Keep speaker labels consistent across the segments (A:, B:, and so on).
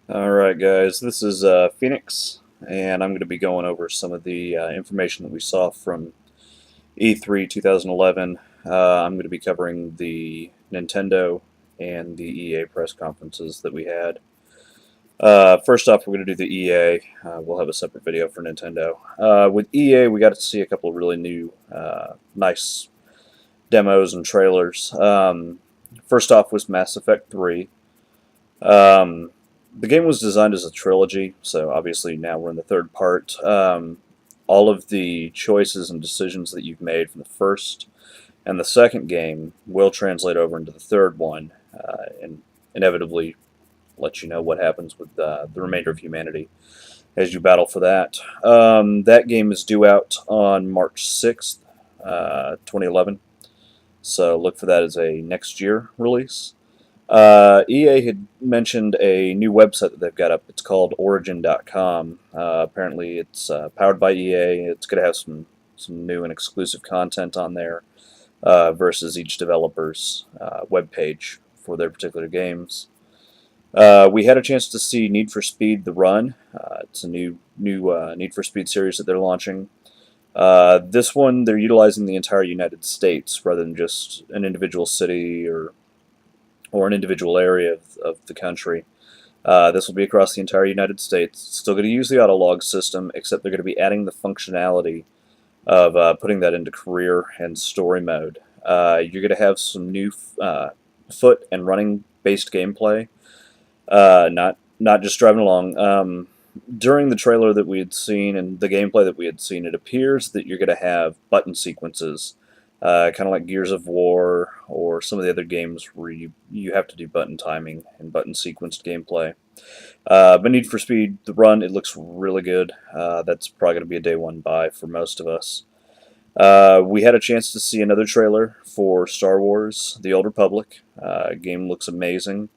A: Alright guys, this is Phoenix, and I'm going to be going over some of the information that we saw from E3 2011. I'm going to be covering the Nintendo and the EA press conferences that we had. First off, we're going to do the EA. We'll have a separate video for Nintendo. With EA, we got to see a couple of really new, nice demos and trailers. First off was Mass Effect 3. Um, the game was designed as a trilogy, so obviously now we're in the third part. All of the choices and decisions that you've made from the first and the second game will translate over into the third one, and inevitably let you know what happens with the remainder of humanity as you battle for that. That game is due out on March 6th, 2011, so look for that as a next year release. EA had mentioned a new website that they've got up. It's called Origin.com. Apparently, it's powered by EA. It's going to have some new and exclusive content on there versus each developer's web page for their particular games. We had a chance to see Need for Speed: The Run. It's a new Need for Speed series that they're launching. This one, they're utilizing the entire United States rather than just an individual city or an individual area of the country. This will be across the entire United States. Still going to use the autolog system, except they're going to be adding the functionality of putting that into career and story mode. You're going to have some new foot and running based gameplay, not just driving along. During the trailer that we had seen and the gameplay that we had seen, it appears that you're going to have button sequences, kind of like Gears of War or some of the other games where you have to do button timing and button sequenced gameplay. But Need for Speed: The Run, it looks really good. That's probably going to be a day one buy for most of us. We had a chance to see another trailer for Star Wars: The Old Republic. Game looks amazing.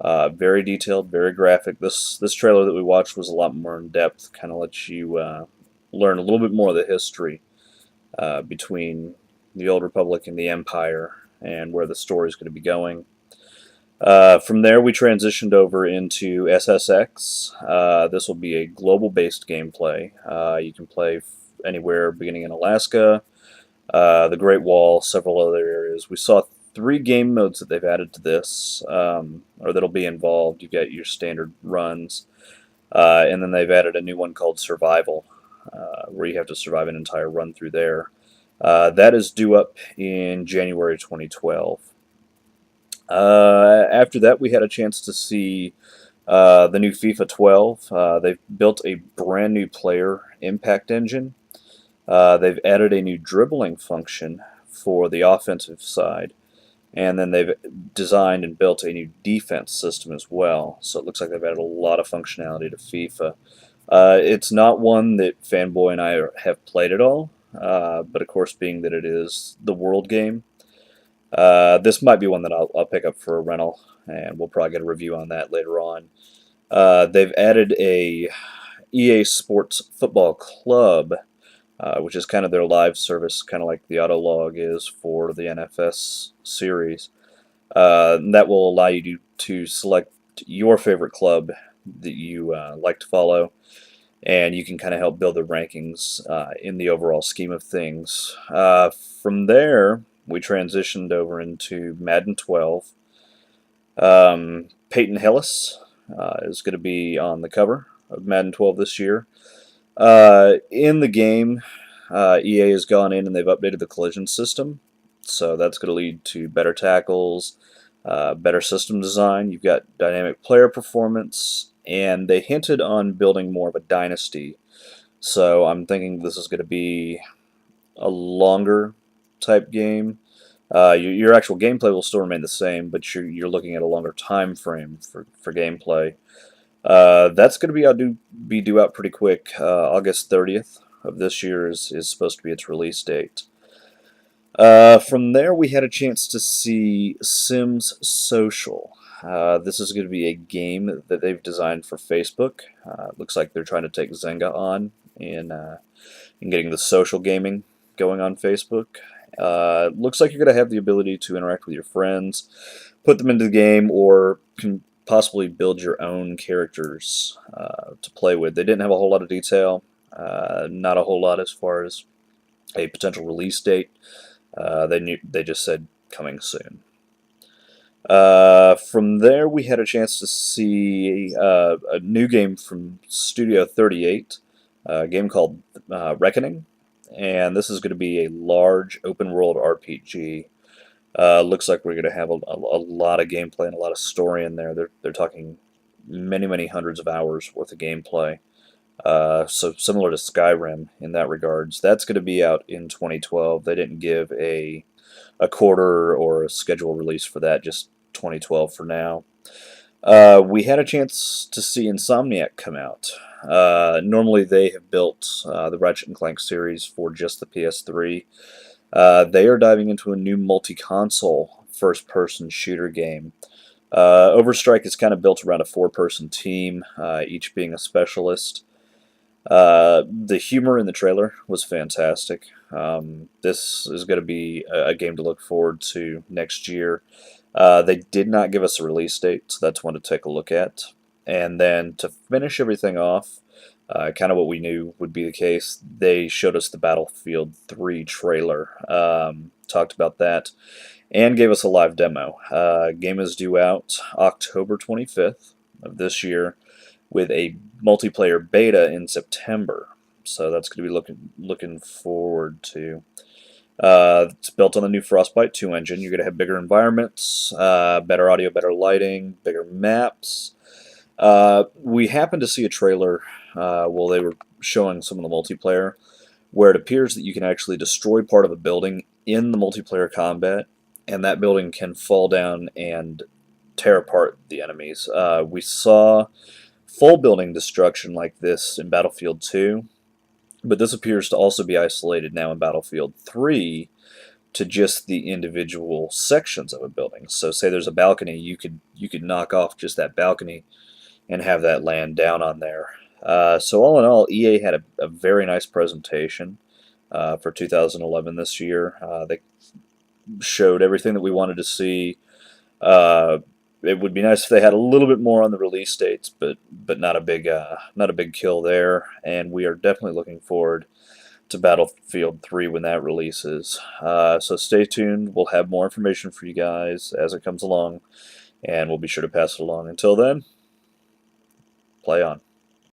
A: Very detailed, very graphic. This trailer that we watched was a lot more in depth, kind of lets you learn a little bit more of the history between the Old Republic and the Empire and where the story is going to be going. From there, we transitioned over into SSX. This will be a global-based gameplay. You can play anywhere beginning in Alaska, the Great Wall, several other areas. We saw 3 game modes that they've added to this, or that'll be involved. You get your standard runs, and then they've added a new one called Survival, where you have to survive an entire run through there. That is due up in January 2012. After that, we had a chance to see the new FIFA 12. They've built a brand new player impact engine. They've added a new dribbling function for the offensive side. And then they've designed and built a new defense system as well. So it looks like they've added a lot of functionality to FIFA. It's not one that Fanboy and I have played at all. But of course, being that it is the World game, this might be one that I'll pick up for a rental, and we'll probably get a review on that later on. They've added a EA Sports Football Club, which is kind of their live service, kind of like the Autolog is for the NFS series. That will allow you to select your favorite club that you like to follow, and you can kind of help build the rankings in the overall scheme of things. From there, we transitioned over into Madden 12. Peyton Hillis is going to be on the cover of Madden 12 this year. In the game, EA has gone in and they've updated the collision system, so that's going to lead to better tackles, better system design. You've got dynamic player performance, and they hinted on building more of a dynasty. So I'm thinking this is going to be a longer type game. Your actual gameplay will still remain the same, but you're looking at a longer time frame for gameplay. That's going to be due out pretty quick. August 30th of this year is supposed to be its release date. From there, we had a chance to see Sims Social. This is going to be a game that they've designed for Facebook. Looks like they're trying to take Zynga on in getting the social gaming going on Facebook. Looks like you're going to have the ability to interact with your friends, put them into the game, or possibly build your own characters to play with. They didn't have a whole lot of detail, not a whole lot as far as a potential release date. They just said coming soon. From there, we had a chance to see a new game from Studio 38, a game called Reckoning, and this is going to be a large open-world RPG. Looks like we're going to have a lot of gameplay and a lot of story in there. They're talking many hundreds of hours worth of gameplay. So similar to Skyrim in that regards. That's going to be out in 2012. They didn't give a quarter or a schedule release for that, just 2012 for now. We had a chance to see Insomniac come out. Normally they have built the Ratchet & Clank series for just the PS3. They are diving into a new multi-console first-person shooter game. Overstrike is kind of built around a four-person team, each being a specialist. The humor in the trailer was fantastic. This is going to be a game to look forward to next year. They did not give us a release date, so that's one to take a look at. And then to finish everything off, kind of what we knew would be the case, they showed us the Battlefield 3 trailer, talked about that, and gave us a live demo. Game is due out October 25th of this year, with a multiplayer beta in September. So that's going to be looking forward to. It's built on the new Frostbite 2 engine. You're going to have bigger environments, better audio, better lighting, bigger maps. We happened to see a trailer while they were showing some of the multiplayer, where it appears that you can actually destroy part of a building in the multiplayer combat, and that building can fall down and tear apart the enemies. We saw full building destruction like this in Battlefield 2, but this appears to also be isolated now in Battlefield 3 to just the individual sections of a building. So say there's a balcony, you could knock off just that balcony and have that land down on there. So all in all, EA had a very nice presentation for 2011 this year. They showed everything that we wanted to see. It would be nice if they had a little bit more on the release dates, but not a big kill there. And we are definitely looking forward to Battlefield 3 when that releases. So stay tuned. We'll have more information for you guys as it comes along, and we'll be sure to pass it along. Until then, play on.